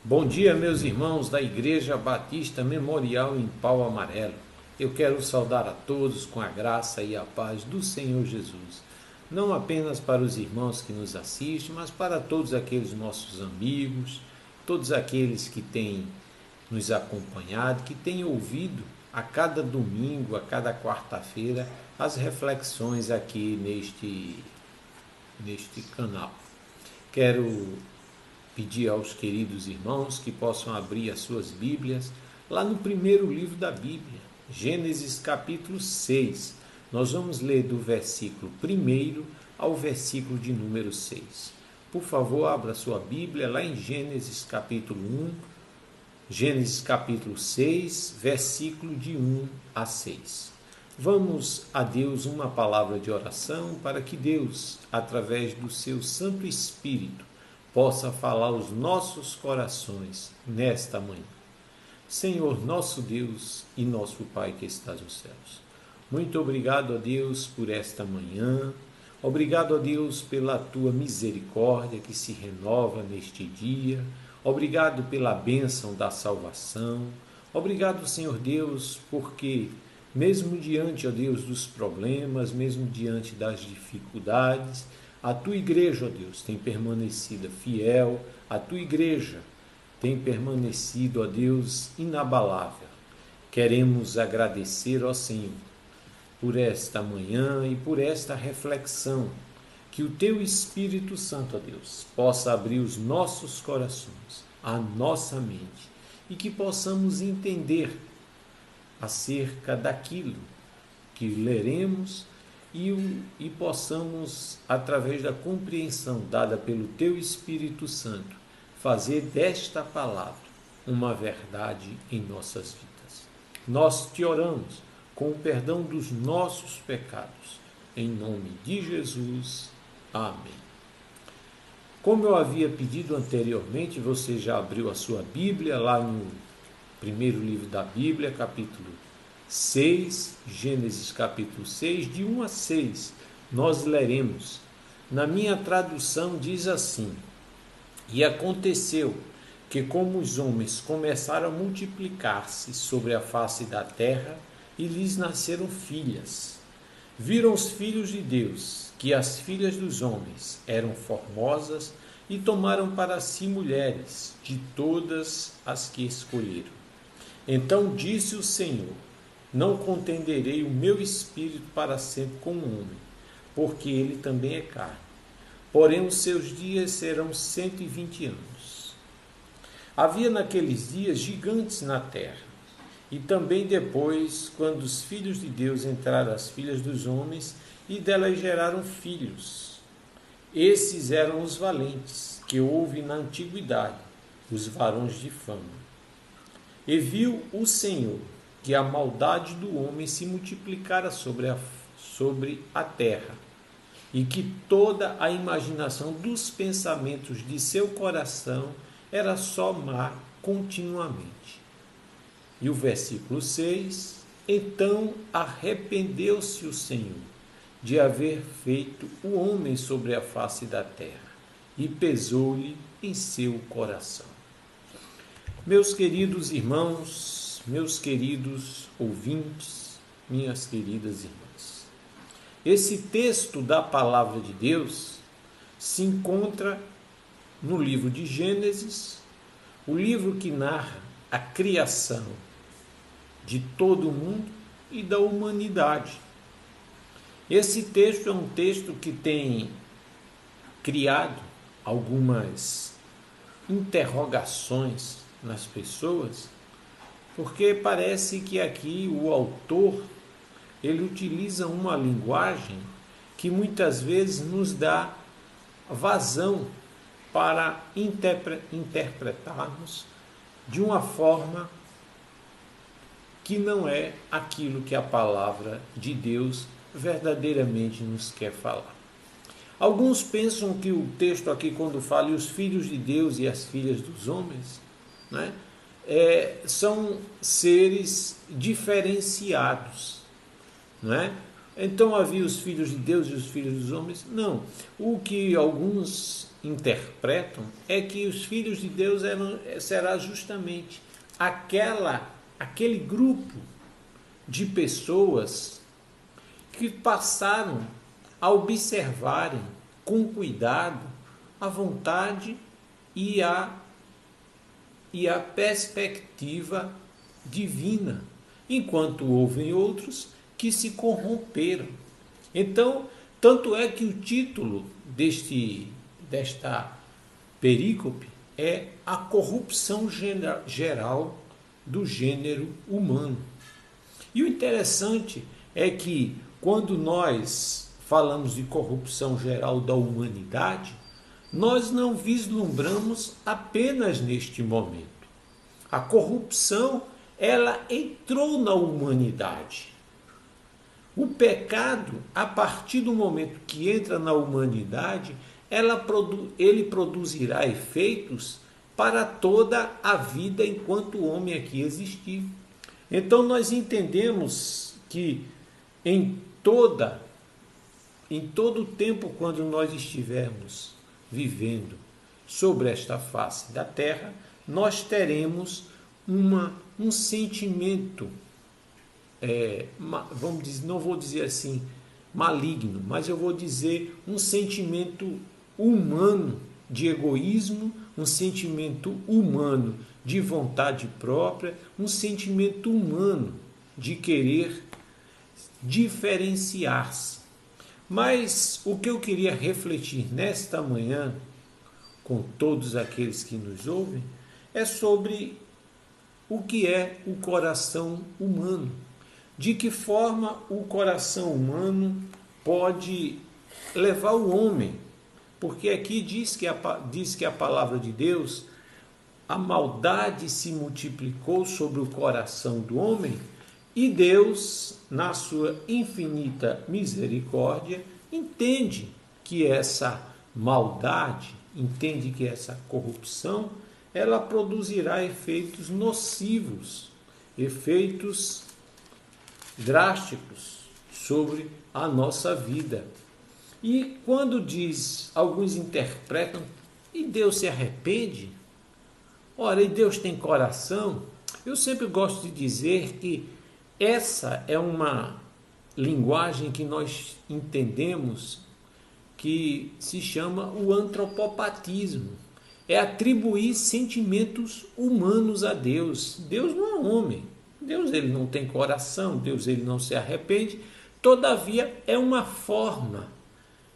Bom dia, meus irmãos da Igreja Batista Memorial em Pau Amarelo. Eu quero saudar a todos com a graça e a paz do Senhor Jesus. Não apenas para os irmãos que nos assistem, mas para todos aqueles nossos amigos, todos aqueles que têm nos acompanhado, que têm ouvido a cada domingo, a cada quarta-feira, as reflexões aqui neste canal. Quero pedir aos queridos irmãos que possam abrir as suas Bíblias lá no primeiro livro da Bíblia, Gênesis capítulo 6. Nós vamos ler do versículo 1 ao versículo de número 6. Por favor, abra sua Bíblia lá em Gênesis capítulo 1, Gênesis capítulo 6, versículo de 1 a 6. Vamos a Deus uma palavra de oração para que Deus, através do seu Santo Espírito, possa falar aos nossos corações nesta manhã. Senhor, nosso Deus e nosso Pai que estás nos céus, muito obrigado a Deus por esta manhã, obrigado a Deus pela tua misericórdia que se renova neste dia, obrigado pela bênção da salvação, obrigado, Senhor Deus, porque mesmo diante, ó Deus, dos problemas, mesmo diante das dificuldades, a tua igreja, ó Deus, tem permanecido fiel, a tua igreja tem permanecido, ó Deus, inabalável. Queremos agradecer, ó Senhor, por esta manhã e por esta reflexão, que o teu Espírito Santo, ó Deus, possa abrir os nossos corações, a nossa mente, e que possamos entender acerca daquilo que leremos e possamos, através da compreensão dada pelo Teu Espírito Santo, fazer desta palavra uma verdade em nossas vidas. Nós te oramos com o perdão dos nossos pecados, em nome de Jesus. Amém. Como eu havia pedido anteriormente, você já abriu a sua Bíblia lá no primeiro livro da Bíblia, capítulo 6, Gênesis capítulo 6, de 1 a 6, nós leremos. Na minha tradução diz assim: E aconteceu que, como os homens começaram a multiplicar-se sobre a face da terra, e lhes nasceram filhas, viram os filhos de Deus que as filhas dos homens eram formosas, e tomaram para si mulheres de todas as que escolheram. Então disse o Senhor: Não contenderei o meu espírito para sempre com o homem, porque ele também é carne. Porém, os seus dias serão 120 anos. Havia naqueles dias gigantes na terra, e também depois, quando os filhos de Deus entraram as filhas dos homens, e delas geraram filhos. Esses eram os valentes, que houve na antiguidade, os varões de fama. E viu o Senhor que a maldade do homem se multiplicara sobre a terra, e que toda a imaginação dos pensamentos de seu coração era só má continuamente. E o versículo 6, Então arrependeu-se o Senhor de haver feito o homem sobre a face da terra, e pesou-lhe em seu coração. Meus queridos irmãos, meus queridos ouvintes, minhas queridas irmãs, esse texto da palavra de Deus se encontra no livro de Gênesis, o livro que narra a criação de todo o mundo e da humanidade. Esse texto é um texto que tem criado algumas interrogações nas pessoas, porque parece que aqui o autor ele utiliza uma linguagem que muitas vezes nos dá vazão para interpretarmos de uma forma que não é aquilo que a palavra de Deus verdadeiramente nos quer falar. Alguns pensam que o texto aqui, quando fala os filhos de Deus e as filhas dos homens, né, são seres diferenciados, né? Então havia os filhos de Deus e os filhos dos homens? Não. O que alguns interpretam é que os filhos de Deus será justamente aquele grupo de pessoas que passaram a observarem com cuidado a vontade e a perspectiva divina, enquanto houve outros que se corromperam. Então, tanto é que o título desta perícope é a corrupção geral do gênero humano. E o interessante é que quando nós falamos de corrupção geral da humanidade, nós não vislumbramos apenas neste momento. A corrupção, ela entrou na humanidade. O pecado, a partir do momento que entra na humanidade, ele produzirá efeitos para toda a vida enquanto o homem aqui existir. Então nós entendemos que em todo o tempo quando nós estivermos vivendo sobre esta face da terra, nós teremos um sentimento, vamos dizer, não vou dizer assim maligno, mas eu vou dizer um sentimento humano de egoísmo, um sentimento humano de vontade própria, um sentimento humano de querer diferenciar-se. Mas o que eu queria refletir nesta manhã, com todos aqueles que nos ouvem, é sobre o que é o coração humano. De que forma o coração humano pode levar o homem. Porque aqui diz que a palavra de Deus, a maldade se multiplicou sobre o coração do homem, e Deus, na sua infinita misericórdia, entende que essa maldade, entende que essa corrupção, ela produzirá efeitos nocivos, efeitos drásticos sobre a nossa vida. E quando alguns interpretam, e Deus se arrepende? Ora, e Deus tem coração? Eu sempre gosto de dizer que essa é uma linguagem que nós entendemos que se chama o antropopatismo. É atribuir sentimentos humanos a Deus. Deus não é homem. Deus ele não tem coração, Deus ele não se arrepende. Todavia, é uma forma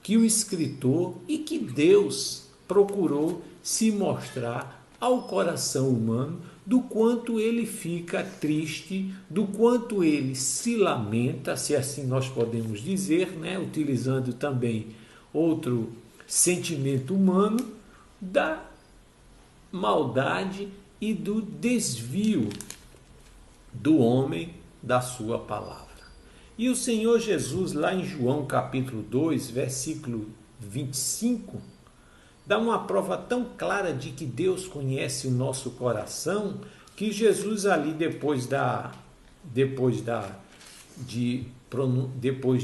que o escritor e que Deus procurou se mostrar ao coração humano, do quanto ele fica triste, do quanto ele se lamenta, se assim nós podemos dizer, né? Utilizando também outro sentimento humano, da maldade e do desvio do homem da sua palavra. E o Senhor Jesus, lá em João capítulo 2, versículo 25, dá uma prova tão clara de que Deus conhece o nosso coração, que Jesus ali depois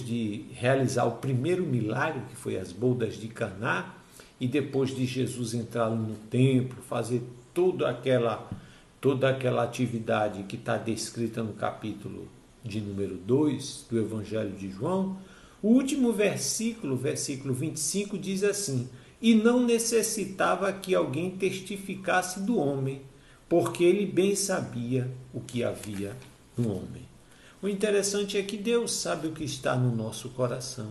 de realizar o primeiro milagre, que foi as bodas de Caná, e depois de Jesus entrar no templo, fazer toda aquela atividade que está descrita no capítulo de número 2 do Evangelho de João, o último versículo 25, diz assim: e não necessitava que alguém testificasse do homem, porque ele bem sabia o que havia no homem. O interessante é que Deus sabe o que está no nosso coração.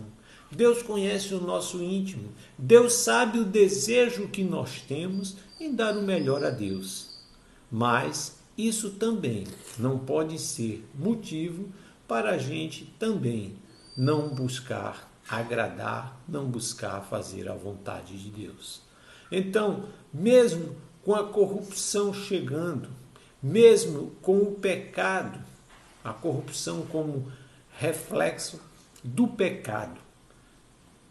Deus conhece o nosso íntimo. Deus sabe o desejo que nós temos em dar o melhor a Deus. Mas isso também não pode ser motivo para a gente também não buscar agradar, não buscar fazer a vontade de Deus. Então, mesmo com a corrupção chegando, mesmo com o pecado, a corrupção como reflexo do pecado,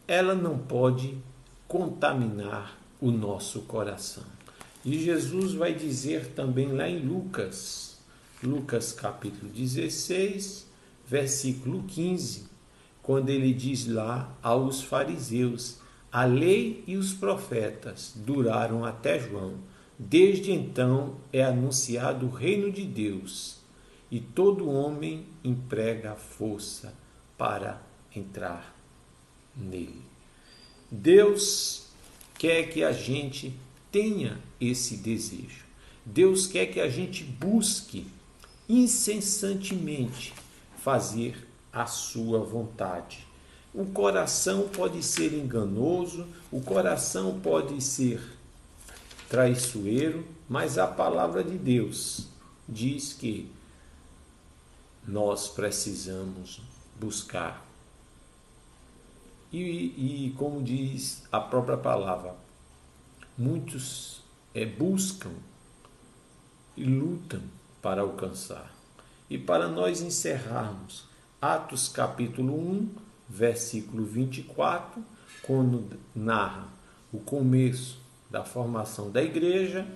ela não pode contaminar o nosso coração. E Jesus vai dizer também lá em Lucas capítulo 16, versículo 15, quando ele diz lá aos fariseus: a lei e os profetas duraram até João. Desde então é anunciado o reino de Deus, e todo homem emprega força para entrar nele. Deus quer que a gente tenha esse desejo. Deus quer que a gente busque incessantemente fazer a sua vontade. O coração pode ser enganoso, o coração pode ser traiçoeiro, mas a palavra de Deus diz que nós precisamos buscar. E como diz a própria palavra, muitos buscam e lutam para alcançar. E para nós encerrarmos, Atos capítulo 1, versículo 24, quando narra o começo da formação da igreja,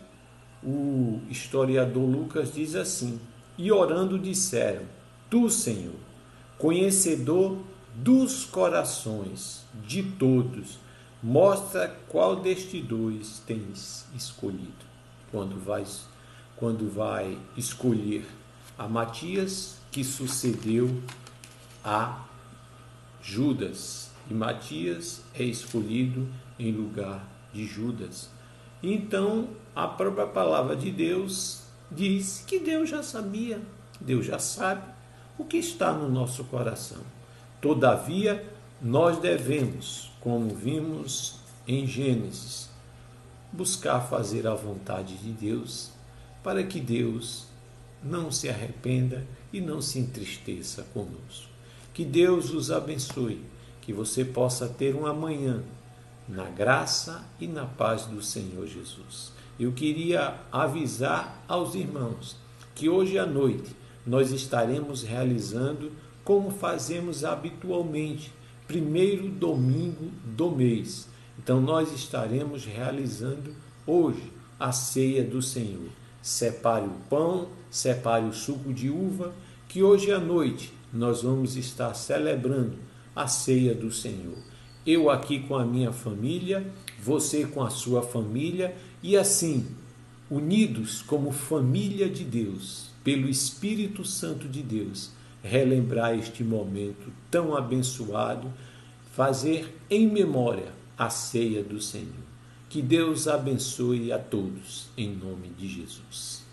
o historiador Lucas diz assim: e orando disseram: tu, Senhor, conhecedor dos corações de todos, mostra qual destes dois tens escolhido. Quando vai escolher a Matias, que sucedeu a Judas, e Matias é escolhido em lugar de Judas. Então, a própria palavra de Deus diz que Deus já sabia, Deus já sabe o que está no nosso coração. Todavia, nós devemos, como vimos em Gênesis, buscar fazer a vontade de Deus, para que Deus não se arrependa e não se entristeça conosco. Que Deus os abençoe, que você possa ter um amanhã na graça e na paz do Senhor Jesus. Eu queria avisar aos irmãos que hoje à noite nós estaremos realizando, como fazemos habitualmente, primeiro domingo do mês. Então nós estaremos realizando hoje a ceia do Senhor. Separe o pão, separe o suco de uva, que hoje à noite nós vamos estar celebrando a ceia do Senhor. Eu aqui com a minha família, você com a sua família, e assim, unidos como família de Deus, pelo Espírito Santo de Deus, relembrar este momento tão abençoado, fazer em memória a ceia do Senhor. Que Deus abençoe a todos, em nome de Jesus.